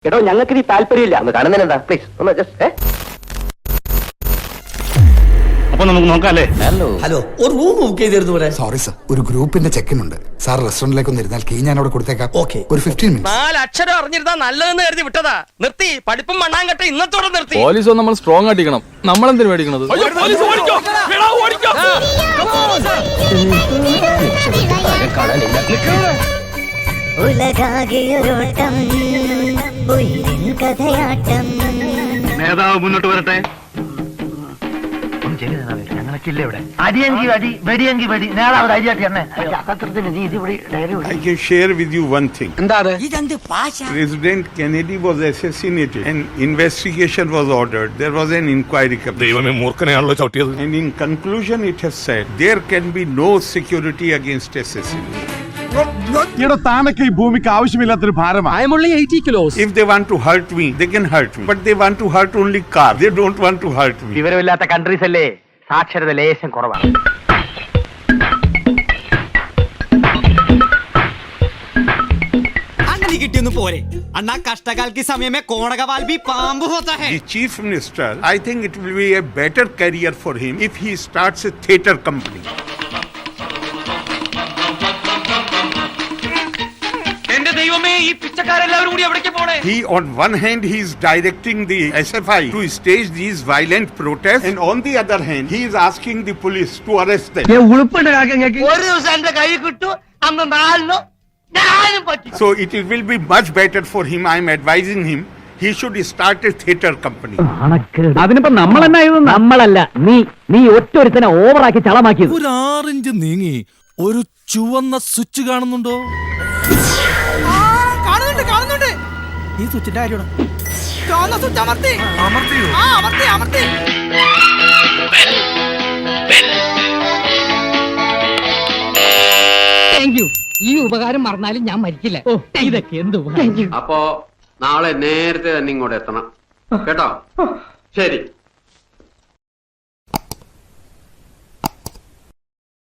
എടോ ഞങ്ങൾക്ക് ഈ താല്പര്യമില്ല. ഒന്ന് കാണുന്നതിനെന്താ പ്ലീസ് ഒന്ന് ജസ്റ്റ്. അപ്പൊ നമുക്ക് നോക്കാല്ലേ? ഹലോ, ഒരു റൂം ബുക്ക് ചെയ്തിരുന്നു ഇവിടെ. സോറി സർ, ഒരു ഗ്രൂപ്പിന്റെ ചെക്കിൻ ഉണ്ട് സാർ. റെസ്റ്റോറന്റിലേക്ക് ഒന്ന് ഇരുന്നാൽ കീ ഞാൻ അവിടെ കൊടുത്തേക്കാം. ഓക്കെ, ഒരു 15 മിനിറ്റ്. 4 അക്ഷരം അറിഞ്ഞിരുന്നാ നല്ലതെന്ന് കരുതി വിട്ടതാ. നിർത്തി പഠിപ്പും മണ്ണാങ്കട്ട ഇന്നത്തോടെ നിർത്തി. പോലീസ് നമ്മൾ സ്ട്രോങ് ആയിട്ടിരിക്കണം. നമ്മളെന്തിനു മേടിക്കണത്? നേതാവ് മുന്നോട്ട് വരട്ടെ. ഞങ്ങൾക്കില്ല ഇവിടെ. അടിയെങ്കി അടി, വെടിയെങ്കി വെടി. നേതാവ് അരിയാട്ടി എന്നെ നീ ഇതിവിടെ I can share with you one thing. എന്താ അത്? President Kennedy was assassinated and investigation was ordered. There was an inquiry commission. ദൈവമേ, മൂർഖനെയാണല്ലോ ചവിട്ടിയത്. And in conclusion it has said there can be no security against assassination. താനൊക്കെ ഈ ഭൂമിക്ക് ആവശ്യമില്ലാത്തൊരു ഭാരമാണ്. I am only 80 kilos. If they want to hurt me, they can hurt me. But they want to hurt only car. They don't want to hurt me. വിവരമില്ലാത്ത countries അല്ലേ, സാക്ഷരത ലേശം കുറവാണ്. അങ്ങനെ കിട്ടിയൊന്നും പോരെ അണ്ണാ. കഷ്ടകാലക്ക് സമയമേ കോണകവാൽ ഭി പാമ്പ് ഹോത്താ high. The chief minister, I think it will be a better career for him if he starts a theatre company. എന്റെ ദൈവമേ, ഈ പിച്ചക്കാരെല്ലാവരും കൂടി എവിടേക്ക് പോണേ? He, on one hand, he is directing the SFI to stage these violent protests, and on the other hand, he is asking the police to arrest them. ഒരു ദിവസം എന്റെ കൈ കിട്ടു, അന്ന് 4 ഞാനും പറ്റി. So it will be much better for him. I am advising him. He should start a theatre company. അതിനിപ്പോ നമ്മൾ നമ്മളല്ല, നീ ഒറ്റൊരുത്തനെ ഓവറാക്കി ചളമാക്കിയത്. ഒരു 6 ഇഞ്ച് നീങ്ങി ഒരു ചുവന്ന സ്വിച്ച് കാണുന്നുണ്ടോ? കാണുന്നുണ്ട്. ഈ സ്വിച്ചിന്റെ കാര്യമാണ്. ചുവന്ന സ്വിച്ച് അമർത്തി. അമർത്തി. Thank you. ഈ ഉപകാരം മറന്നാലും ഞാൻ മരിക്കില്ല. ഇതൊക്കെ എന്ത് ഉപകാരം. അപ്പോ നാളെ നേരത്തെ തന്നെ ഇങ്ങോട്ട് എത്തണം കേട്ടോ. ശരി.